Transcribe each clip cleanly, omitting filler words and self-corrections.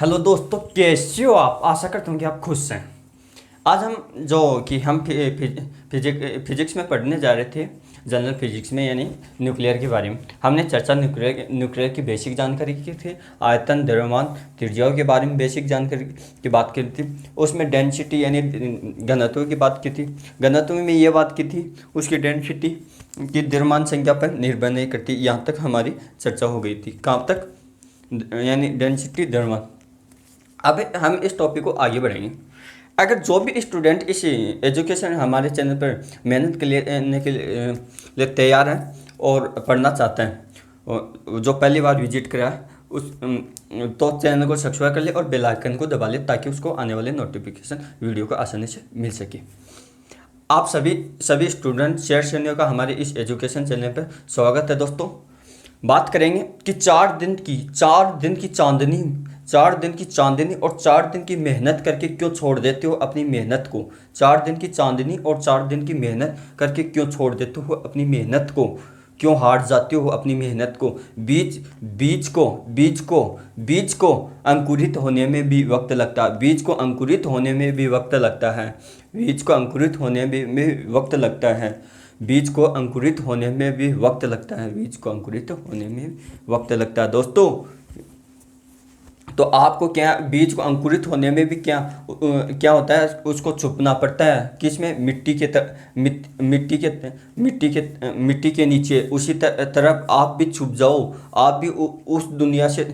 Hello दोस्तों, कैसे हो आप। आशा करता हूँ कि आप खुश हैं। आज हम फिजिक्स में पढ़ने जा रहे थे, जनरल फिजिक्स में, यानी न्यूक्लियर के बारे में। हमने चर्चा न्यूक्लियर की बेसिक जानकारी की थी, आयतन, द्रव्यमान, त्रिज्याओं के बारे में बेसिक जानकारी की बात की थी। उसमें डेंसिटी यानी घनत्व की बात की थी। घनत्व में ये बात की थी उसकी डेंसिटी की द्रव्यमान संख्या पर निर्भर नहीं करती। यहाँ तक हमारी चर्चा हो गई थी। कहाँ तक? यानी डेंसिटी, द्रव्यमान। अब हम इस टॉपिक को आगे बढ़ाएंगे। अगर जो भी स्टूडेंट इस एजुकेशन हमारे चैनल पर मेहनत करने के लिए तैयार है और पढ़ना चाहता है, और जो पहली बार विजिट करा है, उस तो चैनल को सब्सक्राइब कर ले और बेल आइकन को दबा ले, ताकि उसको आने वाले नोटिफिकेशन वीडियो को आसानी से मिल सके। आप सभी स्टूडेंट शेयर करने का हमारे इस एजुकेशन चैनल पर स्वागत है। दोस्तों, बात करेंगे कि 4 दिन की चांदनी और 4 दिन की मेहनत करके क्यों छोड़ देते हो अपनी मेहनत को। 4 दिन की चांदनी और 4 दिन की मेहनत करके क्यों छोड़ देते हो अपनी मेहनत को, क्यों हार जाते हो अपनी मेहनत को। बीज को अंकुरित होने में भी वक्त लगता है। बीज को अंकुरित होने में भी वक्त लगता है। बीज को अंकुरित होने में भी वक्त लगता है। बीज को अंकुरित होने में भी वक्त लगता है। बीज को अंकुरित होने में वक्त लगता है। दोस्तों, तो आपको क्या बीज को अंकुरित होने में भी क्या होता है, उसको छुपना पड़ता है। किसमें? मिट्टी के नीचे। उसी तरफ आप भी छुप जाओ। आप भी उस दुनिया से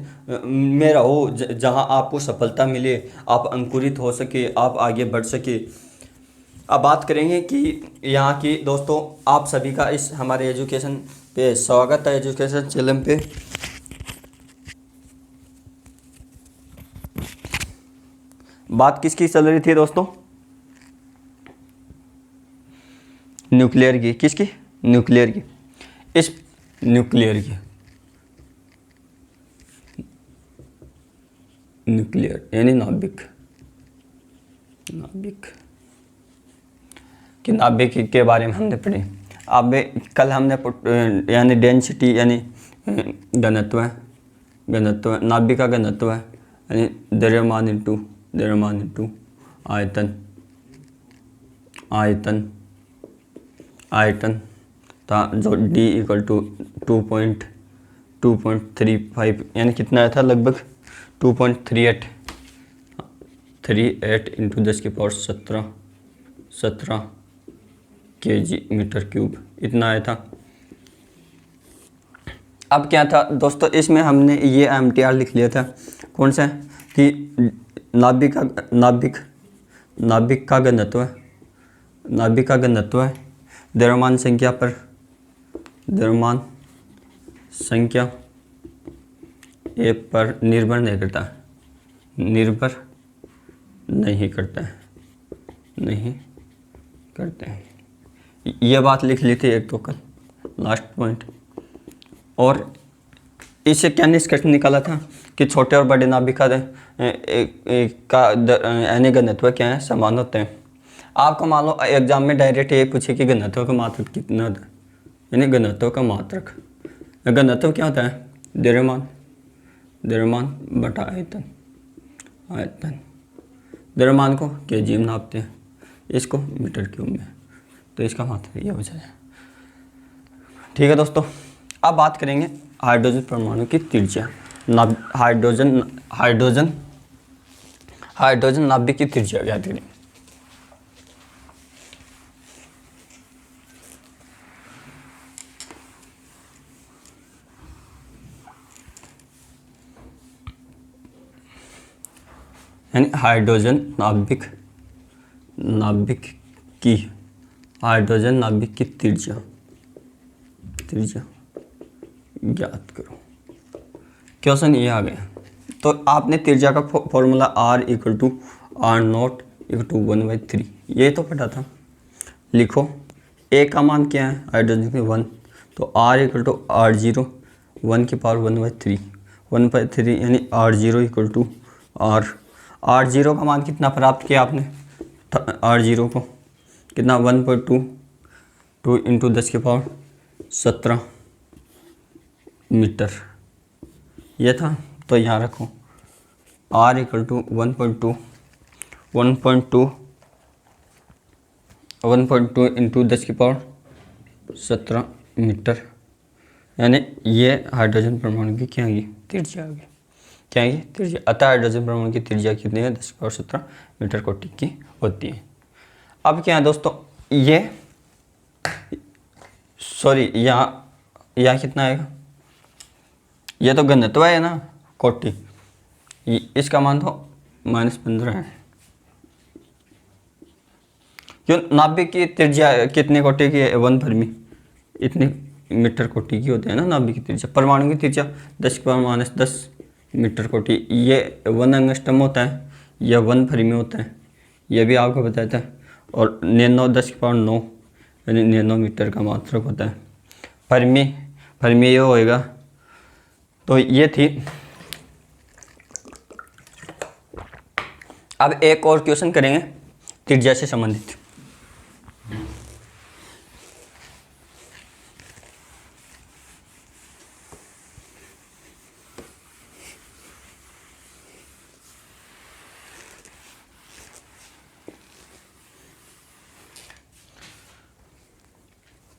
में रहो जहां आपको सफलता मिले, आप अंकुरित हो सके, आप आगे बढ़ सके। अब बात करेंगे कि यहाँ की दोस्तों, आप सभी का इस हमारे एजुकेशन पे स्वागत है। एजुकेशन चैनल पे बात किसकी चल रही थी दोस्तों? न्यूक्लियर की। किसकी? न्यूक्लियर की। इस न्यूक्लियर यानी नाभिक के बारे में हमने पढ़ी। अब कल हमने यानी डेंसिटी यानी घनत्व है, नाभिक का घनत्व है, यानी द्रव्यमान इंटू आयतन था, जो D इक्वल टू 2.35 यानी कितना था, लगभग 2.38 इंटू 10⁻17 kg मीटर क्यूब, इतना आया था। अब क्या था दोस्तों, इसमें हमने ये MTR लिख लिया था। कौन सा? कि नाभिक का घनत्व है, द्रव्यमान संख्या ए पर निर्भर नहीं करता है। ये बात लिख ली थी एक तो कल, लास्ट पॉइंट। और इससे क्या निष्कर्ष निकाला था कि छोटे और बड़े नाभिक का यानी घनत्व क्या है, समान होते हैं। आपको मान लो एग्जाम में डायरेक्ट ये पूछे कि घनत्व का मात्रक कितना होता है, यानी घनत्व का मात्रक। घनत्व क्या होता है? द्रव्यमान बटा आयतन। द्रव्यमान को kg में नापते हैं, इसको मीटर क्यूब में, तो इसका मात्रक ये हो जाएगा। ठीक है दोस्तों, अब बात करेंगे हाइड्रोजन परमाणु की त्रिज्या। हाइड्रोजन नाभिक की त्रिज्या ज्ञात करें। यानी हाइड्रोजन नाभिक की त्रिज्या ज्ञात करो। क्वेश्चन ये आ गया, तो आपने त्रिज्या का formula R equal to R0 equal to 1/3 ये तो पता था। लिखो, A का मान क्या है? हाइड्रोजन के 1, तो R इक्वल टू R0 1 की पावर 1/3 यानी R0 इक्वल टू R0 का मान कितना प्राप्त किया आपने? R0 को कितना? 1.2 इंटू 10⁻17 मीटर ये था। तो यहाँ रखो R equal to 1.2 into 10⁻17 metre, यानी ये हाइड्रोजन परमाणु की क्या आएगी, त्रिज्या आएगी। क्या आएगी, त्रिज्या। अतः हाइड्रोजन परमाणु की त्रिज्या कितनी है, 10⁻17 मीटर कोटि की होती है। अब क्या है दोस्तों, ये सॉरी यहाँ कितना आएगा, ये तो घनत्व है ना कोटि, इसका मान तो -15 है। क्यों, नाभिक की त्रिज्या कितने कोटि की है, 1 फर्मी, इतनी मीटर कोटि की होती है ना नाभिक की त्रिज्या। परमाणु की त्रिज्या 10⁻−10 मीटर कोटि, ये 1 एंगस्ट्रॉम होता है, यह 1 फर्मी होता है, यह भी आपको बताया था। और नैनो 10⁻9 यानी नैनोमीटर का मात्रक होता है। फर्मी ये होएगा। तो ये थी। अब एक और क्वेश्चन करेंगे त्रिज्या से संबंधित।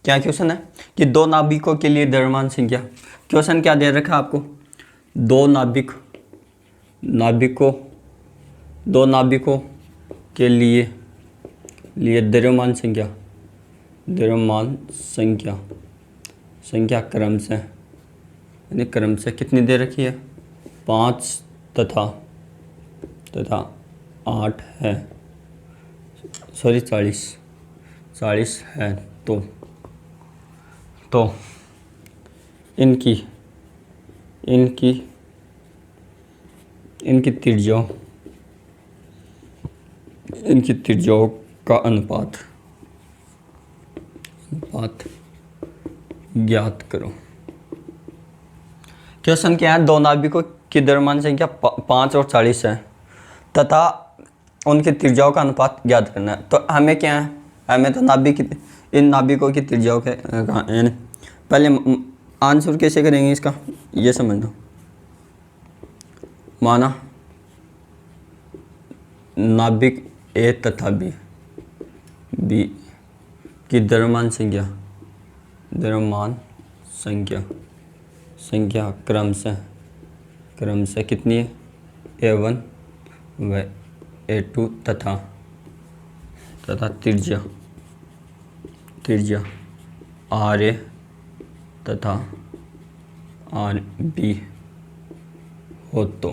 क्या क्वेश्चन है कि दो नाभिकों के लिए द्रव्यमान संख्या। क्वेश्चन क्या दे रखा है आपको, दो नाभिकों के लिए द्रव्यमान संख्या क्रमशः कितनी दे रखी है, 5 तथा 8 है, सॉरी 40 है। तो इनकी त्रिज्याओं का अनुपात ज्ञात करो। क्वेश्चन क्या है, दो नाभिकों की द्रव्यमान संख्या 5 और 40 है तथा उनकी त्रिज्याओं का अनुपात ज्ञात करना है। तो हमें क्या है, हमें तो इन नाभिकों की त्रिज्याओं के यानी पहले आंसर कैसे करेंगे इसका, ये समझ लो। माना नाभिक ए तथा बी की द्रव्यमान संख्या क्रमशः कितनी है, A1 व A2 तथा त्रिज्या RA तथा RB हो तो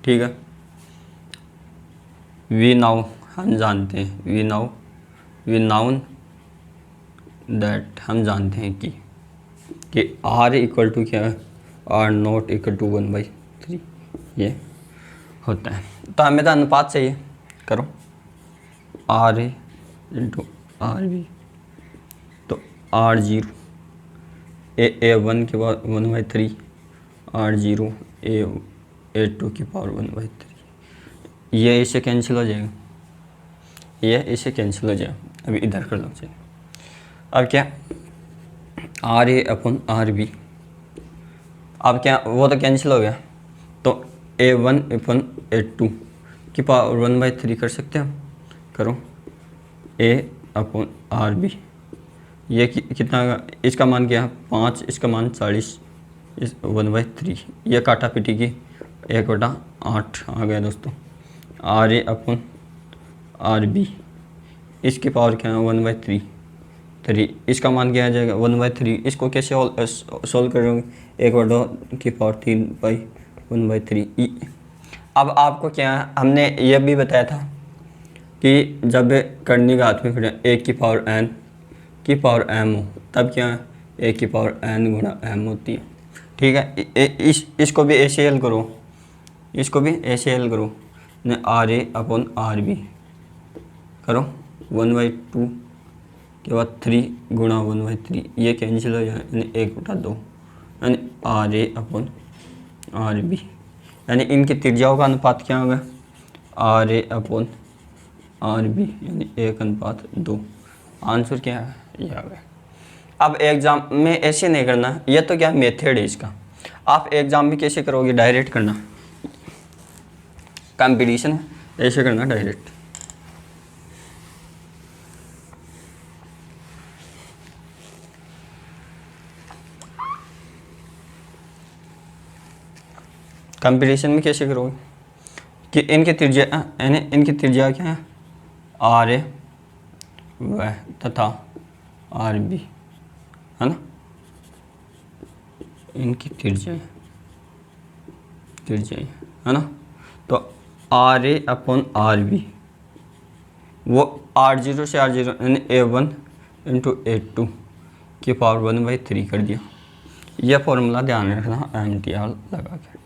ठीक है। वी नाउ हम जानते हैं, वी नाउन दैट हम जानते हैं कि R इक्वल टू क्या है, R0 इक्वल टू 1/3 ये होता है। तो हमें तो अनुपात चाहिए, करो RA इंटू RB, तो R0 A1 के बाद 1/3, R0 A2 की पावर 1/3, ये इससे कैंसिल हो जाएगा, ये इससे कैंसिल हो जाएगा। अभी इधर कर लो चलिए। अब क्या, RA अपन RB, अब क्या, वो तो कैंसिल हो गया, तो A1 अपन A2 की पावर 1/3 कर सकते हैं। करो A अपन RB, ये कितना, इसका मान क्या है 5, इसका मान 40, इस 1/3, ये काटा पीटी की 1/8 आ गया दोस्तों। RA अपन RB, इसकी पावर क्या है 1/3, इसका मान क्या आ जाएगा 1/3। इसको कैसे सोल्व करोगे, 1/2 की पावर 3/1/3। अब आपको क्या है, हमने यह भी बताया था कि जब कर्णिघात में फिर 1 की पावर n की पावर m हो, तब क्या है 1 की पावर n गुणा m होती है। ठीक है, इसको भी ऐसे हल करो, RA अपन RB करो 1/2 के बाद 3 गुणा 1/3, ये कैंसिल हो जाए, यानी 1/2, यानी RA अपन RB, यानी इनकी त्रिज्याओं का अनुपात क्या होगा, RA अपन RB यानी 1/2। आंसर क्या है, ये आ गया। अब एग्ज़ाम में ऐसे नहीं करना, ये तो क्या मेथड है इसका, आप एग्ज़ाम में कैसे करोगे, डायरेक्ट करना। कंपटीशन है, ऐसे करना डायरेक्ट। कंपटीशन में कैसे करोगे कि इनकी त्रिज्या यानी इनकी त्रिज्या क्या है, आर ए वह तथा आर बी है ना, इनकी त्रिज्या है ना। तो R a upon R b वो R0 से R0 यानी A1 इंटू A2 की पावर 1/3 कर दिया। यह फॉर्मूला ध्यान रखना MTR लगा के,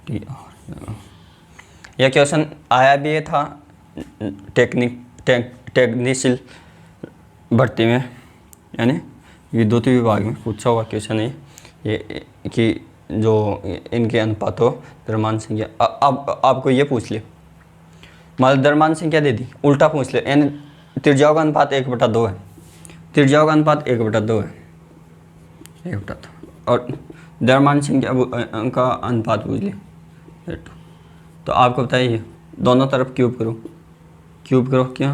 TR। यह क्वेश्चन आया भी था टेक्निकल भर्ती में, यानी विद्युत विभाग में पूछा हुआ क्वेश्चन है ये कि जो इनके अनुपातों द्रव्यमान संख्या। अब आपको ये पूछ ले, मतलब द्रव्यमान संख्या दे दी, उल्टा पूछ ले, यानी त्रिज्याओं का अनुपात 1/2 है, त्रिज्याओं का अनुपात 1/2 है, 1/2, और द्रव्यमान संख्या का अनुपात पूछ ले। तो आपको बताइए दोनों तरफ क्यूब करो, क्या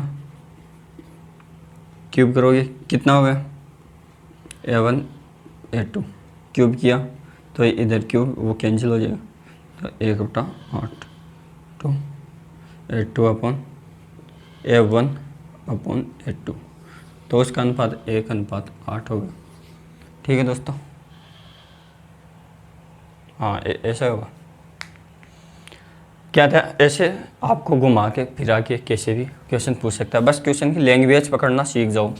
क्यूब करोगे कितना होगा, A1 A2 क्यूब किया तो इधर क्यूब वो कैंसिल हो जाएगा, तो 1/8 तो A2 upon A1 upon A2, तो उसका अनुपात 1/8 होगा। ठीक है दोस्तों, हाँ ऐसा होगा। क्या था, ऐसे आपको घुमा के फिरा के कैसे भी क्वेश्चन पूछ सकता है, बस क्वेश्चन की लैंग्वेज पकड़ना सीख जाओ।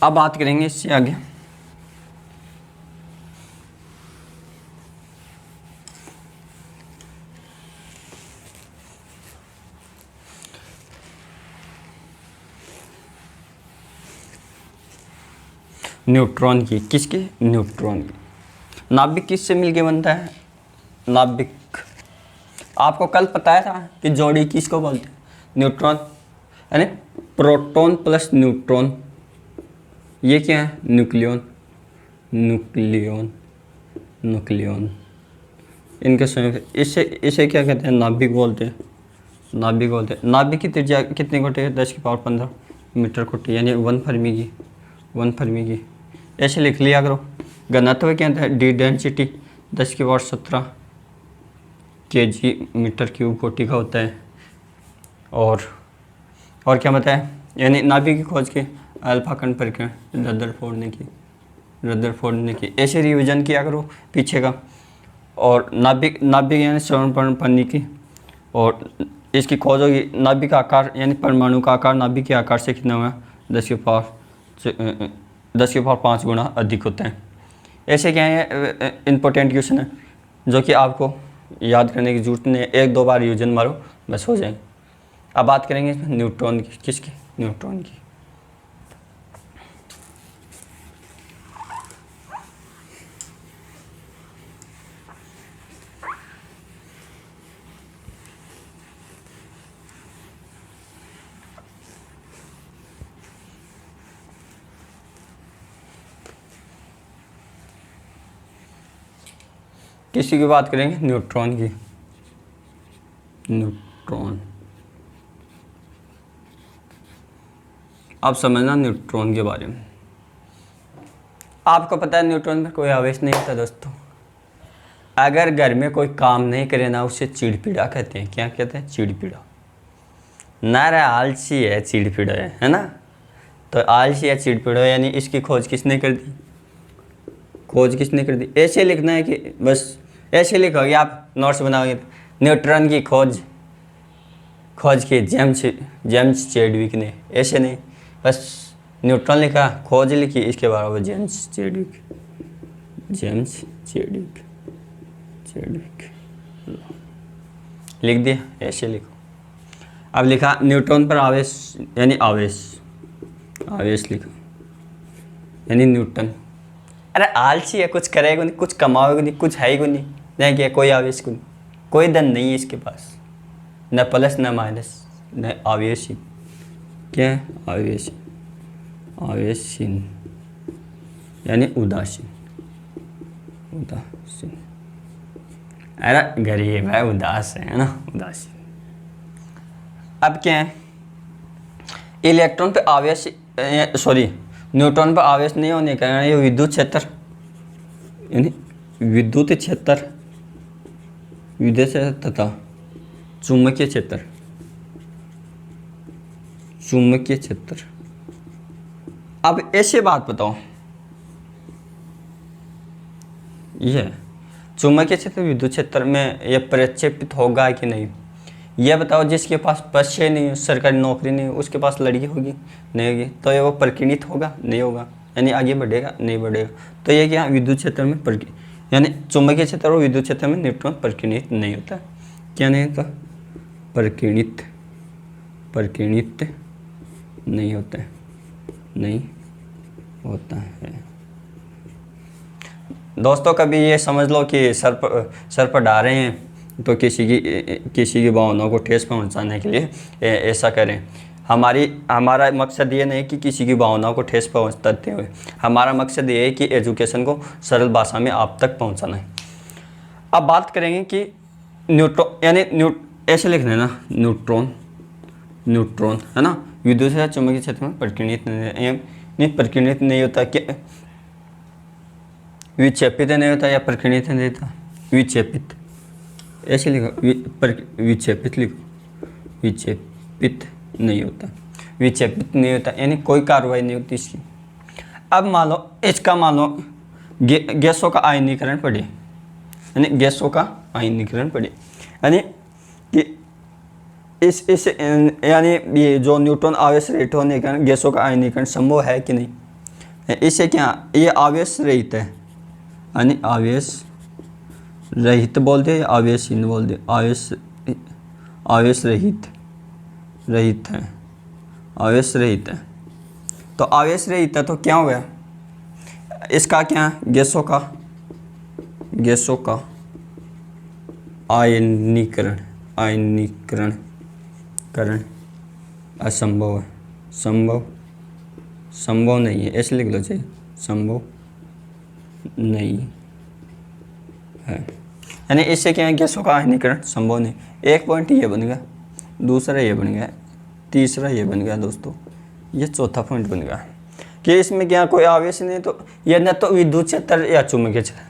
अब बात करेंगे इससे आगे। न्यूट्रॉन की, किसकी, न्यूट्रॉन की। नाभिक किससे मिलके बनता है, नाभिक। आपको कल बताया था कि जोड़ी किसको बोलते हैं, न्यूट्रॉन, यानी प्रोटॉन प्लस न्यूट्रॉन, ये क्या है, न्यूक्लियन, इनके संयुक्त, इसे क्या कहते हैं, नाभिक बोलते हैं, नाभिक की त्रिज्या कितनी कोटि है, 10⁻15 मीटर कोटि, यानी 1 फर्मी की। ऐसे लिख लिया करो। घनत्व क्या है, d density 10⁻17 kg metre cube कोटि का होता है। और क्या बताया, यानी नाभिक की खोज की अल्फा कण प्रक्रिया, रदरफोर्ड ने की। ऐसे रिवीजन किया करो पीछे का। और नाभिक यानी स्वर्ण पन्नी की, और इसकी खोज होगी। नाभिक का आकार यानी परमाणु का आकार नाभिक के आकार से कितना हुआ, 10⁵ गुना अधिक होता है। ऐसे क्या है, इम्पोर्टेंट क्वेश्चन है जो कि आपको याद करने की जरूरत नहीं है, 1-2 बार रिवीजन मारो बस हो जाएंगे। अब बात करेंगे इसमें न्यूट्रॉन की, किसकी, न्यूट्रॉन की। किसी की बात करेंगे, न्यूट्रॉन की। न्यूट्रॉन, अब समझना न्यूट्रॉन के बारे में। आपको पता है न्यूट्रॉन में कोई आवेश नहीं होता दोस्तों। अगर घर में कोई काम नहीं करे ना, उसे चिड़पिड़ा कहते हैं। क्या कहते हैं, चिड़पिड़ा। नारा आलसी है, चिड़पिड़ा है ना। तो आलसी है, चिड़पिड़ा, यानी इसकी खोज किसने कर दी, ऐसे लिखना है कि बस ऐसे लिखोगे आप, नोट्स बनाओगे। न्यूट्रॉन की खोज की जेम्स चैडविक ने, ऐसे नहीं, बस न्यूट्रॉन लिखा, खोज लिखी, इसके बाद जेम्स चैडविक लिख दिया, ऐसे लिखो। अब लिखा न्यूट्रॉन पर आवेश, यानी आवेश लिखो, यानी न्यूटन। अरे आलसी है, कुछ करेगा नहीं, कुछ कमाओगे नहीं, कुछ है ही नहीं क्या, कोई आवेश को नहीं, कोई धन नहीं है इसके पास, न प्लस न माइनस, न आवेश ही। क्या है, आवेशहीन, यानी उदासीन। अरे गरीब है, उदास है ना, उदासी। अब क्या है, इलेक्ट्रॉन पे आवेश, सॉरी न्यूट्रॉन पर आवेश नहीं होने के कारण ये विद्युत क्षेत्र, यानी विद्युत क्षेत्र, विद्युत क्षेत्र तथा चुंबकीय क्षेत्र, चुंबकीय क्षेत्र। अब ऐसे बात बताओ, यह चुंबकीय क्षेत्र विद्युत क्षेत्र में यह प्रक्षेपित होगा कि नहीं, यह बताओ। जिसके पास पैसे नहीं, सरकारी नौकरी नहीं, उसके पास लड़की होगी नहीं होगी, तो ये वो प्रकीर्णित होगा नहीं होगा, यानी आगे बढ़ेगा नहीं बढ़ेगा। तो ये क्या, विद्युत क्षेत्र में यानी चुंबकीय क्षेत्र और विद्युत क्षेत्र में न्यूट्रॉन प्रकीर्णित नहीं होता। क्या नहीं होता, प्रकीर्णित, प्रकीर्णित नहीं होता, नहीं होता है। दोस्तों कभी ये समझ लो कि सर पर डा रहे हैं तो किसी की भावनाओं को ठेस पहुंचाने के लिए ऐसा करें। हमारा मकसद ये नहीं कि किसी की भावनाओं को ठेस पहुंचाते हुए, हमारा मकसद ये है कि एजुकेशन को सरल भाषा में आप तक पहुंचाना है। अब बात करेंगे कि न्यूट्रॉन, यानी ऐसे लिखना है ना, न्यूट्रॉन, न्यूट्रॉन है ना, विद्युत या चुंबकीय क्षेत्र में प्रकीर्णित नहीं होता, क्या विक्षेपित नहीं होता या प्रकीर्णित नहीं होता, विक्षेपित, ऐसे लिखो, विक्षेपित लिखो, विक्षेपित नहीं होता, विक्षेपित नहीं होता, यानी कोई कार्रवाई नहीं होती इसकी। अब मान लो इसका, मान लो गैसों का आयनीकरण पढ़े, यानी गैसों का आयनीकरण पढ़े, यानी कि इस यानी ये जो न्यूट्रॉन आवेश रहित होने के कारण गैसों का आयनीकरण संभव है कि नहीं, इसे क्या, ये आवेश रहित है, यानी आवेश रहित बोल दे, आवेशहीन बोल दे, आवेश रहित, रहित है, आवेश रहित है। तो आवेश रहित है तो क्या हो गया, इसका क्या, गैसों का आयनीकरण, आयनीकरण करण असंभव है, संभव नहीं है, ऐसे लिख लो चाहिए, संभव नहीं है, यानी इससे क्या है, गैसों का आयनीकरण संभव नहीं। एक पॉइंट ये बन गया, दूसरा ये बन गया, तीसरा ये बन गया दोस्तों, ये चौथा पॉइंट बन गया कि इसमें क्या कोई आवेश नहीं, तो ये न तो विद्युत क्षेत्र या चुंबकीय क्षेत्र,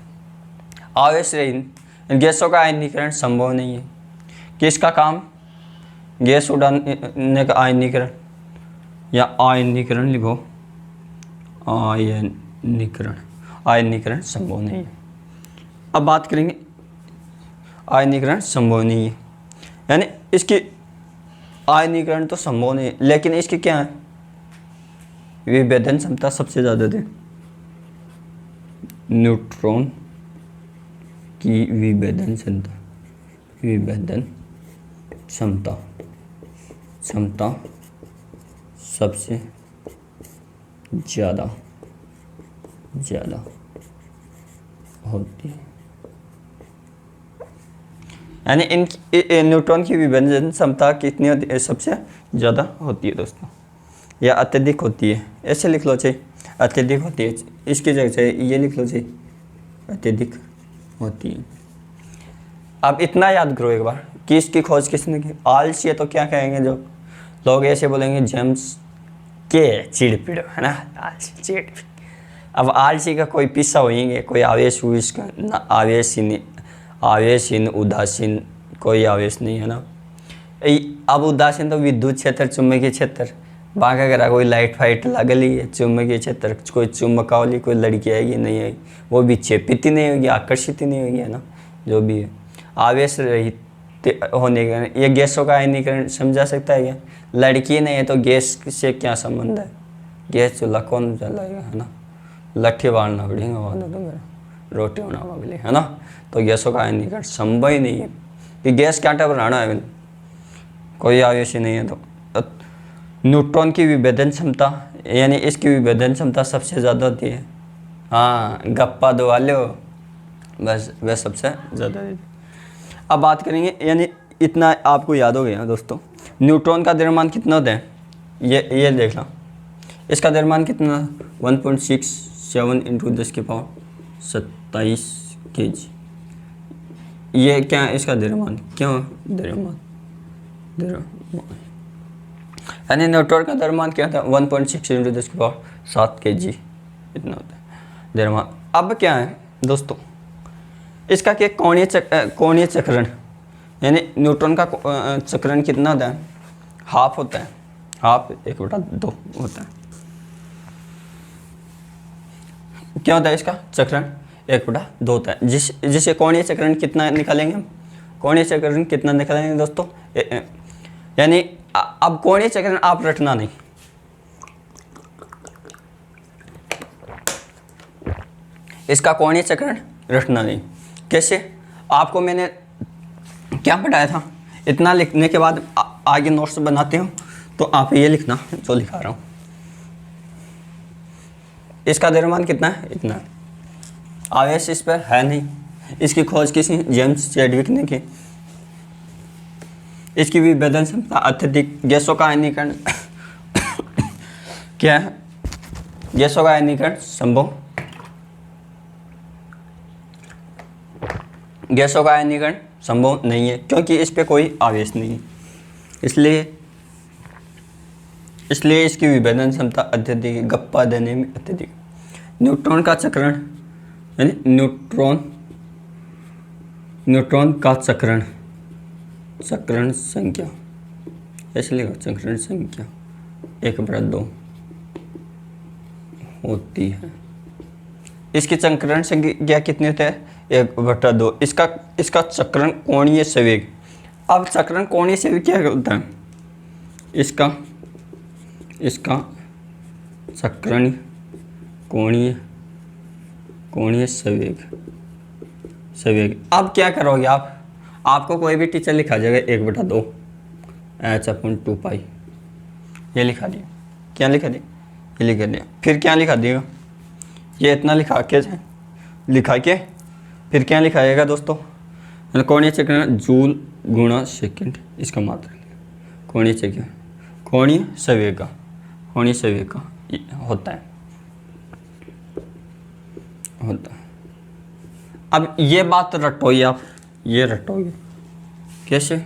आवेश रहित गैसों का आयनीकरण संभव नहीं है। किसका काम, गैस उड़ाने का आयनीकरण, या आयनीकरण लिखो, आयनीकरण संभव नहीं है। अब बात करेंगे आयनीकरण संभव नहीं है, यानी इसकी आयनीकरण तो संभव नहीं है, लेकिन इसकी क्या है, विभेदन क्षमता सबसे ज़्यादा दे, न्यूट्रॉन की विभेदन क्षमता सबसे ज़्यादा होती है, यानी इन न्यूट्रॉन की विभेदन क्षमता कितनी होती है, सबसे ज़्यादा होती है दोस्तों, या अत्यधिक होती है, ऐसे लिख लो चाहिए, अत्यधिक होती है, इसकी जगह चाहिए ये लिख लो चाहिए, अत्यधिक होती है। अब इतना याद करो एक बार कि इसकी खोज किसने की, आलसी है तो क्या कहेंगे जो लोग, ऐसे बोलेंगे जेम्स के चिड़पिड़, है ना, आलसी चिड़पिड़। अब आलसी का कोई पिस्सा होएंगे, कोई आवेश का ना, आवेशहीन उदासीन, कोई आवेश नहीं है ना। अब उदासीन तो विद्युत क्षेत्र, चुंबकीय क्षेत्र, बाका करा कोई लाइट फाइट लगली है, चुंबकीय क्षेत्र कोई चुंबका वाली कोई लड़की आएगी नहीं आएगी, वो विक्षेपित ही नहीं होगी, आकर्षित ही नहीं होगी, है ना, जो भी है। आवेश रहित होने के कारण ये गैसों का आयनीकरण समझा सकता है क्या, लड़की नहीं है तो गैस से क्या संबंध है, गैस चूल्हा कौन जलाएगा, है ना, लट्ठी बालना पड़ेगा वहाँ तो मेरा, रोटी बनाना के लिए, है ना। तो गैसों का आयनीकरण संभव ही नहीं है कि गैस क्या बनाना है, कोई आवेश ही नहीं है। तो न्यूट्रॉन की विभेदन क्षमता, यानी इसकी विभेदन क्षमता सबसे ज़्यादा होती है, हाँ गप्पा दो वाले हो, बस वह सबसे ज़्यादा देती। अब बात करेंगे, यानी इतना आपको याद हो गया दोस्तों, न्यूट्रॉन का द्रव्यमान कितना होता है, ये देख लो, इसका द्रव्यमान कितना, 1.67 × 10⁻27 kg, ये क्या है इसका द्रव्यमान, क्यों द्रव्यमान, यानी न्यूट्रॉन का द्रव्यमान क्या था 1.6 × 10⁻7 kg इतना होता है द्रव्यमान। अब क्या है दोस्तों इसका क्या कोणीय चक्रण, यानी न्यूट्रॉन का चक्रण कितना होता है, हाफ होता है, हाफ 1/2 होता है। क्या होता है इसका चक्रण 1/2 होता है, जिसे कोणीय चक्रण कितना निकालेंगे हम, कोणीय चक्रण कितना निकालेंगे दोस्तों, यानी अब कोणीय चक्रण आप रटना नहीं, इसका कोणीय चक्रण रटना नहीं। कैसे, आपको मैंने क्या पढ़ाया था, इतना लिखने के बाद आगे नोट्स बनाते हो तो आप ये लिखना जो लिखा रहा हूँ। इसका द्रव्यमान कितना है, इतना है, आवेश इस पर है नहीं, इसकी खोज किसी जेम्स चैडविक ने की। इसकी विभेदन क्षमता अत्यधिक, गैसों का आयनीकरण क्या है, गैसों का आयनीकरण संभव, गैसों का आयनीकरण संभव नहीं है क्योंकि इस पे कोई आवेश नहीं है, इसलिए इसकी विभेदन क्षमता अत्यधिक, गप्पा देने में अत्यधिक। न्यूट्रॉन का चक्रण, यानी न्यूट्रॉन का चक्रण संख्या, इसलिए चक्रण संख्या 1/2 होती है। इसकी चक्रण संख्या कितनी होती है, 1/2। इसका चक्रण कोणीय संवेग, अब चक्रण कोणीय संवेग क्या होता है, इसका चक्रण कोणीय संवेग। अब क्या करोगे आप, आपको कोई भी टीचर लिखा जाएगा 1/2 h/2π, ये लिखा दिया, क्या लिखा दिया, ये लिखा दिया, फिर क्या लिखा दिएगा, ये इतना लिखा के फिर क्या लिखा जाएगा दोस्तों, कोणीय चक्रण जूल × सेकंड, इसका मात्रा कोणीय चक्रण कोणीय संवेग का होता है। अब ये बात रटोगे आप, ये रटोगे कैसे,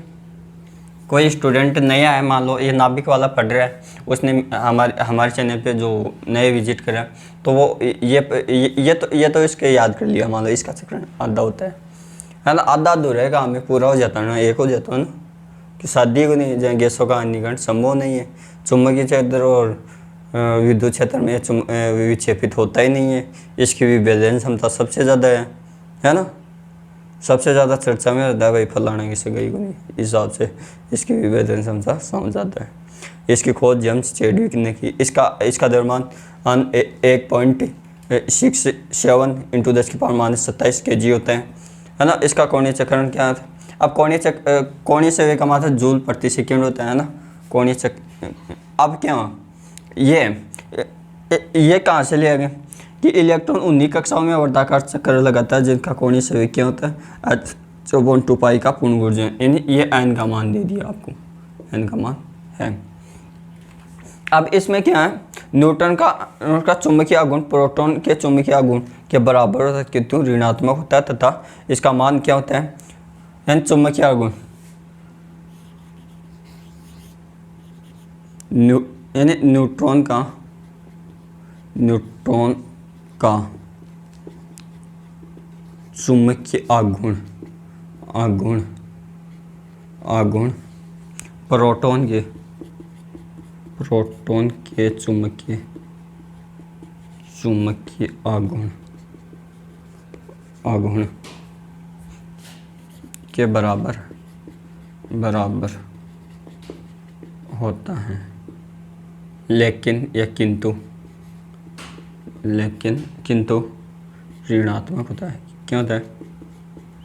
कोई स्टूडेंट नया है, मान लो ये नाभिक वाला पढ़ रहा है, उसने हमारे चैनल पे जो नए विजिट करा तो वो ये तो इसके याद कर लिया, मान लो इसका चक्रण आधा होता है ना, आधा अधूरा का हमें पूरा हो जाता है ना, एक हो जाता है ना, कि शादी को नहीं, जहाँ गैसों का आयनीकरण संभव नहीं है, चुंबकीय क्षेत्र और विद्युत क्षेत्र में विक्षेपित होता ही नहीं है, इसकी विभेदन क्षमता सबसे ज़्यादा है ना, सबसे ज़्यादा चर्चा में रहता है भाई फलाना की सगाई को नहीं, इस हिसाब से इसकी विभेदन क्षमता समझ आता है। इसकी खोज जेम्स चैडविक ने की। इसका द्रव्यमान 1.67 × 10⁻27 kg होता है ना। इसका कोणीय चक्रण क्या था, अब कोणीय संवेग का मात्रा जूल प्रति सेकंड होता है ना, कोणीय चक्र। अब क्या ये कहाँ से लिया गया कि इलेक्ट्रॉन उन्हीं कक्षाओं में वर्ताकार चक्कर लगाता है जिनका कोणीय संवेग क्या होता है h/2π का पूर्ण गुणज, ये n का मान दे दिया आपको, n का मान है। अब इसमें क्या है, न्यूटन का चुंबकीय आघूर्ण प्रोटॉन के चुंबकीय आघूर्ण के बराबर होता है किंतु ऋणात्मक होता है, तथा इसका मान क्या होता है, यानी चुंबकीय आघूर्ण यानी न्यूट्रॉन का चुंबकीय आघूर्ण प्रोटॉन के चुंबकीय आघूर्ण के बराबर होता है, लेकिन किंतु ऋणात्मक होता है। क्या होता है,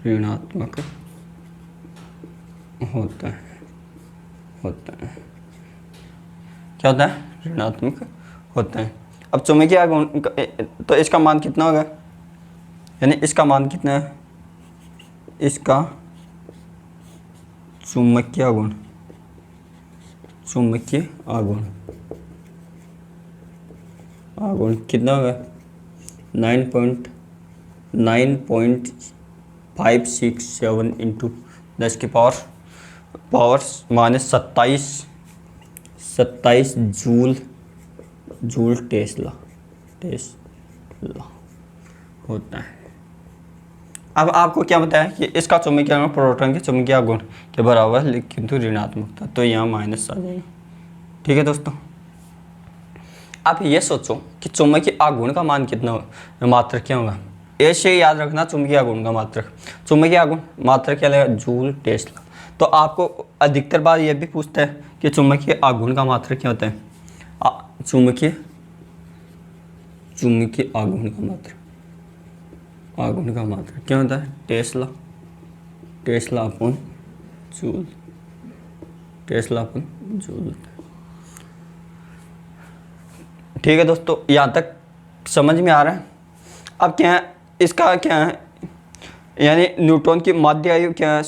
ऋणात्मक होता है। क्या होता है, ऋणात्मक होता है। अब चुंबकीय आघूर्ण तो इसका मान कितना होगा, यानी इसका मान कितना है, इसका चुंबकीय आघूर्ण कितना होगा, 9.9 567 इंटू 10 की पावर माइनस 27 जूल टेस्ला होता है। अब आपको क्या बताया कि इसका चुंबकीय आघूर्ण प्रोटॉन के चुंबकीय आघूर्ण के बराबर है, किंतु ऋणात्मक था, तो यहाँ माइनस आ जाएगा। ठीक है दोस्तों, आप ये सोचो कि चुंबकीय आघूर्ण का मान कितना मात्रक क्या होगा। ऐसे याद रखना, चुंबकीय आघूर्ण का मात्रक, चुंबकीय आघूर्ण मात्रक क्या लगेगा, जूल टेस्ला। तो आपको अधिकतर बार ये भी पूछता है कि चुंबकीय आघूर्ण का मात्रक क्या होता है। चुंबकीय आघूर्ण का मात्रक क्या होता है, टेस्ला अपन जूल होता है। ठीक है दोस्तों, यहाँ तक समझ में आ रहा है। अब क्या है, इसका क्या है, यानी न्यूट्रॉन की माध्य आयु क्या है,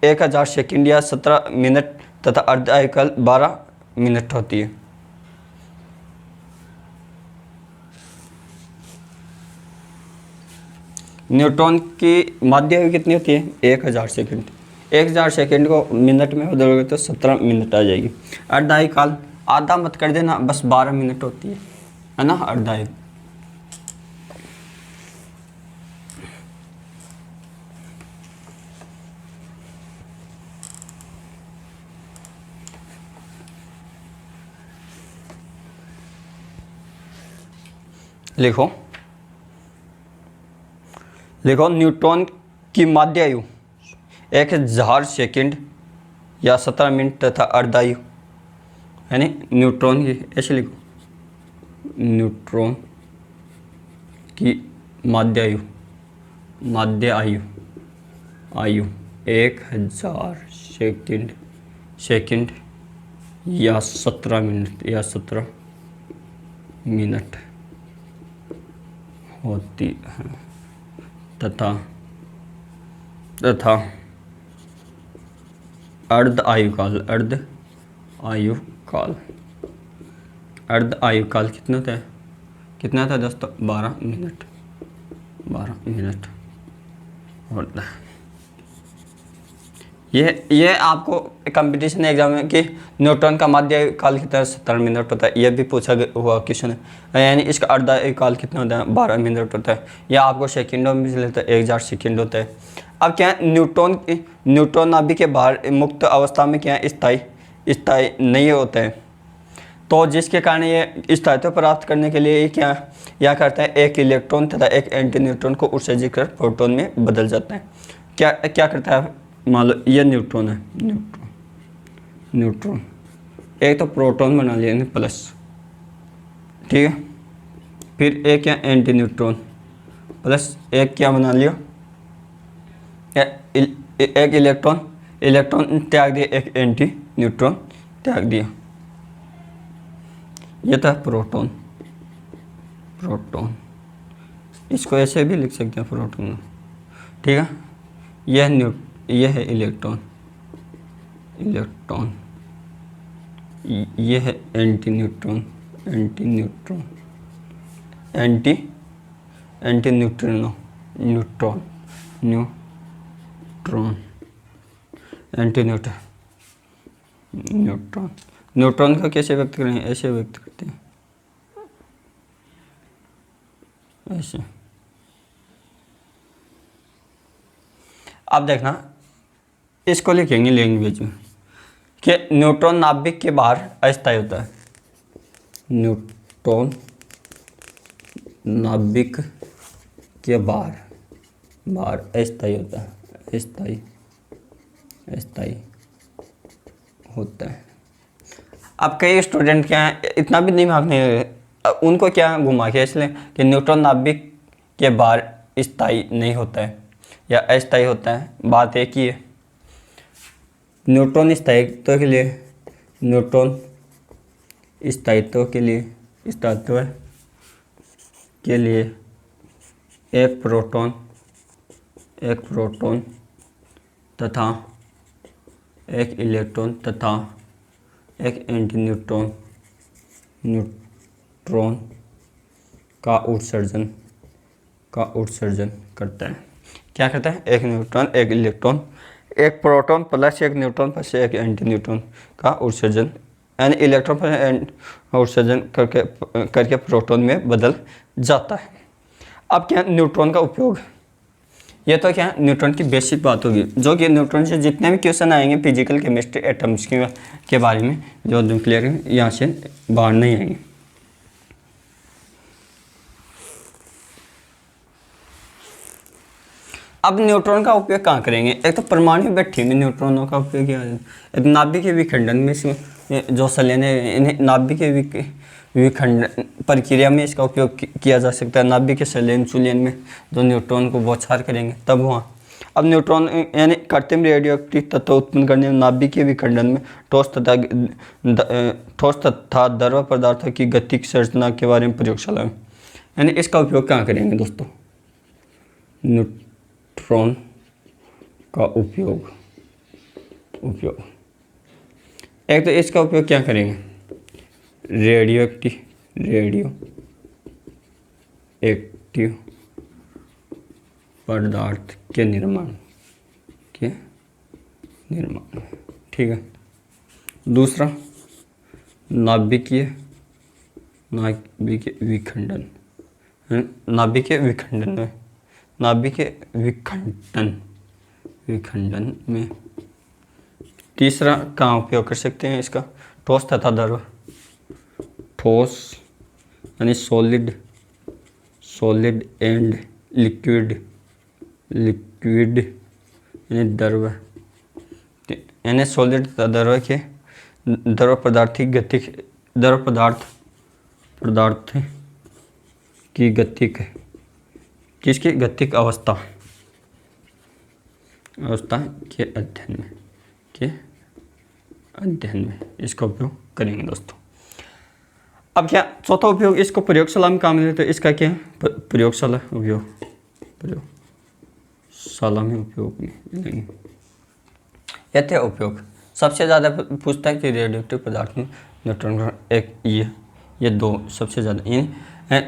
1000 सेकंड या 17 मिनट तथा अर्ध आयु काल 12 मिनट होती है। न्यूट्रॉन की माध्य आयु कितनी होती है, 1000 सेकंड। 1000 सेकंड को मिनट में बदलोगे तो 17 मिनट आ जाएगी। अर्ध आयु काल आधा मत कर देना, बस 12 मिनट होती है ना अर्ध आयु। लिखो न्यूट्रॉन की माध्य आयु 1000 सेकंड या 17 मिनट तथा अर्ध आयु, यानी न्यूट्रॉन की, ऐसे लिखो, न्यूट्रॉन की माध्य आयु 1000 सेकंड या 17 मिनट होती है तथा अर्ध आयु काल कितना था दोस्तों, 12 मिनट होता है। ये आपको कंपटीशन एग्जाम में कि न्यूट्रॉन का माध्य आयु काल कितना 17 मिनट होता है, यह भी पूछा हुआ क्वेश्चन है। यानी इसका अर्ध आयु काल कितना होता है, 12 मिनट होता है। या आपको सेकंडों में लेता है, 1000 सेकंड होता है। अब क्या है, न्यूट्रॉन नाभिक के बाहर मुक्त अवस्था में क्या है, स्थायी नहीं होता है, तो जिसके कारण ये स्थायित्व प्राप्त करने के लिए क्या करता है, एक इलेक्ट्रॉन तथा एक एंटी न्यूट्रॉन को उत्सर्जित कर प्रोटॉन में बदल जाता है। क्या करता है, मान लो ये न्यूट्रॉन है, न्यूट्रॉन एक तो प्रोटॉन बना लिया प्लस, ठीक है, फिर एक क्या एंटी न्यूट्रॉन प्लस एक क्या बना लिया, एक इलेक्ट्रॉन त्याग दिया, एक एंटी न्यूट्रॉन त्याग दिया। ये था प्रोटॉन, इसको ऐसे भी लिख सकते हैं प्रोटॉन, ठीक है। यह है इलेक्ट्रॉन, यह है anti neutron, anti neutron anti neutron का कैसे व्यक्त करें, ऐसे व्यक्त करते हैं, ऐसे। अब देखना, इसको लिखेंगे लैंग्वेज में कि न्यूट्रॉन नाभिक के बाहर अस्थायी होता है, न्यूट्रॉन नाभिक के बाहर अस्थायी होता है, अस्थायी होता है। अब कई स्टूडेंट क्या है, इतना भी दिमाग नहीं, उनको क्या घुमा के इसलिए कि न्यूट्रॉन नाभिक के बाहर स्थायी नहीं होता है या अस्थायी होता है, बात एक ही है। न्यूट्रॉन स्थायित्व के लिए एक प्रोटॉन तथा एक इलेक्ट्रॉन तथा एक एंटी न्यूट्रॉन का उत्सर्जन करता है। क्या करता है, एक न्यूट्रॉन एक इलेक्ट्रॉन, एक प्रोटॉन प्लस एक न्यूट्रॉन प्लस एक एंटी न्यूट्रॉन का उत्सर्जन, यानी इलेक्ट्रॉन पर उत्सर्जन करके प्रोटॉन में बदल जाता है। अब क्या न्यूट्रॉन का उपयोग, ये तो क्या न्यूट्रॉन की बेसिक बात होगी, जो कि न्यूट्रॉन से जितने भी क्वेश्चन आएंगे फिजिकल केमिस्ट्री एटम्स के बारे में, जो न्यूक्लियर यहाँ से बाहर नहीं आएंगे। अब न्यूट्रॉन का उपयोग कहाँ करेंगे, एक तो परमाणु भट्ठी में न्यूट्रॉनों का उपयोग किया जाता है, एक नाभिक के विखंडन में इसमें जो संलयन है इन्हें नाभिक के विखंडन प्रक्रिया में इसका उपयोग किया जा सकता है। नाभिक के संलयन चुलयन में जो न्यूट्रॉन को बौछार करेंगे तब वहाँ, अब न्यूट्रॉन यानी कृत्रिम रेडियोएक्टिव तत्व उत्पन्न करने में नाभिक के विखंडन में ठोस तथा द्रव पदार्थों की गतिक संरचना के बारे में प्रयोगशाला में, यानी इसका उपयोग कहाँ करेंगे दोस्तों, न्यूट्रॉन का उपयोग एक तो इसका उपयोग क्या करेंगे, रेडियो एक्टिव पदार्थ के निर्माण ठीक है। दूसरा नाभिकीय विखंडन में। तीसरा कहाँ उपयोग कर सकते हैं इसका, ठोस तथा द्रव, ठोस यानी सॉलिड एंड लिक्विड यानी द्रव, यानी सॉलिड तथा द्रव के द्रव पदार्थ की गतिक किसकी गतिक अवस्था के अध्ययन में इसका उपयोग करेंगे दोस्तों। अब क्या चौथा उपयोग, इसको प्रयोगशाला में काम लेते हैं, इसका क्या है, प्रयोगशाला में उपयोग में लेंगे। यह उपयोग सबसे ज़्यादा पूछता है कि रेडियोएक्टिव पदार्थ में न्यूट्रॉन का एक ये दो सबसे ज़्यादा, इन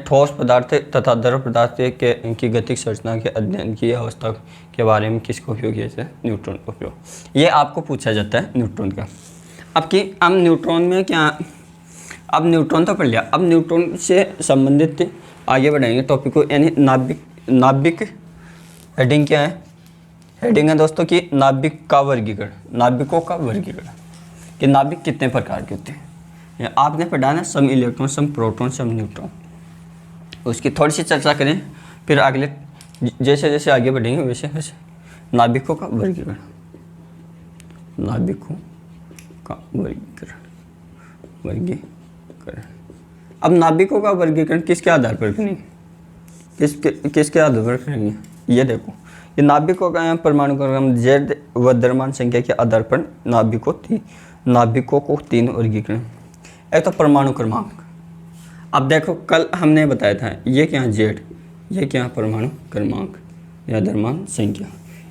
ठोस पदार्थ तथा द्रव पदार्थ की गतिक संरचना के अध्ययन की अवस्था के बारे में किसका उपयोग किया जाता है, न्यूट्रॉन का उपयोग। ये आपको पूछा जाता है न्यूट्रॉन का। अब न्यूट्रॉन में क्या, अब न्यूट्रॉन तो पढ़ लिया, अब न्यूट्रॉन से संबंधित आगे बढ़ाएंगे टॉपिक को, यानी नाभिक हेडिंग क्या है, हेडिंग है दोस्तों कि नाभिक का वर्गीकरण, नाभिकों का वर्गीकरण कि नाभिक कितने प्रकार के होते हैं। आपने पढ़ा ना, सम इलेक्ट्रॉन, सम प्रोटॉन, सम न्यूट्रॉन, उसकी थोड़ी सी चर्चा करें, फिर अगले जैसे जैसे आगे बढ़ेंगे वैसे वैसे नाभिकों का वर्गीकरण, अब नाभिकों का वर्गीकरण किसके आधार पर करेंगे, किसके आधार पर करेंगे, ये देखो, ये नाभिकों का परमाणु क्रम Z व द्रव्यमान संख्या के आधार पर नाभिकों को तीन वर्गीकरण। एक तो परमाणु क्रमांक, अब देखो कल हमने बताया था, ये क्या Z, ये क्या परमाणु क्रमांक या द्रव्यमान संख्या,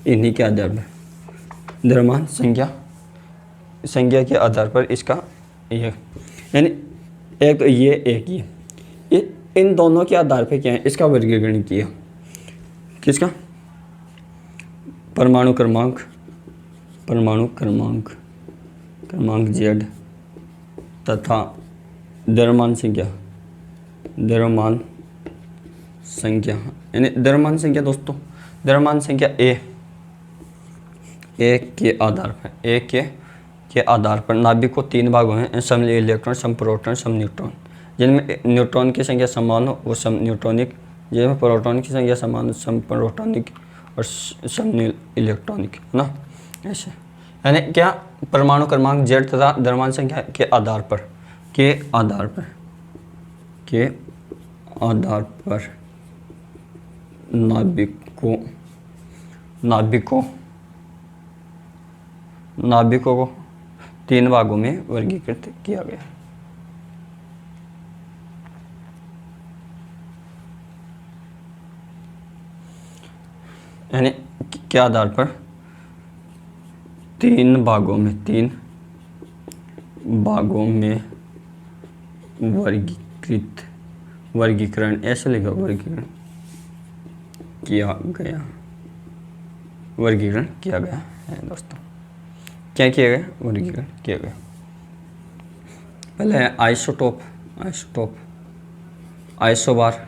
इन्हीं के आधार पर द्रव्यमान संख्या के आधार पर इसका ये, यानी एक तो ये एक ये इन दोनों के आधार पर क्या है, इसका वर्गीकरण किया, किसका, परमाणु क्रमांक Z तथा द्रव्यमान संख्या, यानी द्रव्यमान संख्या दोस्तों, द्रव्यमान संख्या A के आधार पर नाभिक को तीन भागों में, सम इलेक्ट्रॉन, सम प्रोटॉन, सम न्यूट्रॉन, जिनमें न्यूट्रॉन की संख्या समान हो वो सम न्यूट्रॉनिक, जिनमें प्रोटॉन की संख्या समान हो सम प्रोटॉनिक और सम इलेक्ट्रॉनिक, है ना, ऐसे। यानी क्या, परमाणु क्रमांक Z तथा द्रव्यमान संख्या के आधार पर नाभिकों को तीन भागों में वर्गीकृत किया गया। यानी के आधार पर तीन भागों में वर्गीकरण ऐसे लिखा, वर्गीकरण किया गया। वर्गीकरण किया गया है दोस्तों। क्या किया गया? वर्गीकरण किया गया। पहले है आइसोटोप, आइसोबार,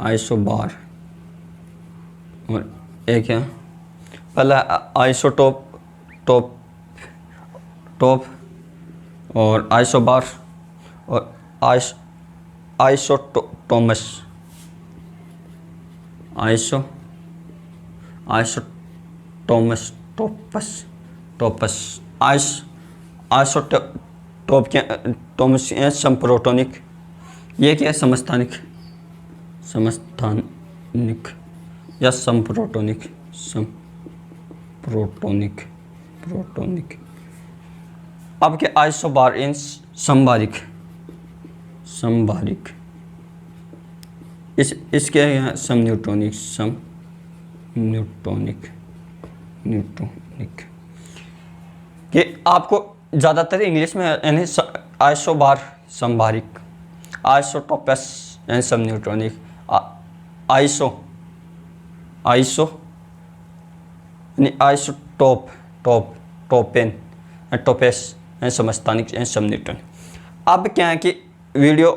आइसोबार, और एक है पहला आइसोटोप, टोप और आइसोबार और आइसोटोमस, आइसोटोप के टोमस समप्रोटोनिक। ये क्या है? समस्थानिक या समप्रोटोनिक, प्रोटोनिक। अब क्या? आइसोबार इन संभारिक, इसके यहाँ न्यूटोनिक। ये आपको ज़्यादातर इंग्लिश में यानी आइसोबार संभारिक, आइसोटोपस यानी सब न्यूट्रॉनिक, आइसो यानी आइसोटोप, टोपेस यानी समस्थानिक यानी सब न्यूट्रॉन। अब क्या है कि वीडियो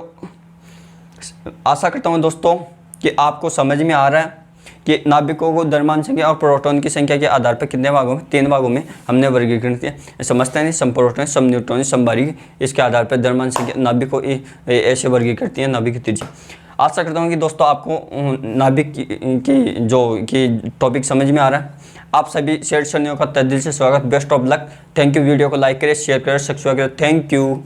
आशा करता हूँ दोस्तों कि आपको समझ में आ रहा है कि नाभिकों को द्रव्यमान संख्या और प्रोटॉन की संख्या के आधार पर कितने भागों में? 3 भागों में हमने वर्गीकरण किया। समझते हैं समप्रोटॉनिक, सम न्यूट्रॉनिक, समबारिक। इसके आधार पर द्रव्यमान संख्या नाभिक को ऐसे वर्गीकृत करती है। नाभिक की त्रिज्या। आशा करता हूँ कि दोस्तों आपको नाभिक की टॉपिक समझ में आ रहा है। आप सभी शेयर सुनने का तहे दिल से स्वागत। Best of luck. Thank you. Video को लाइक करें, शेयर करें, सब्सक्राइब करें। Thank you.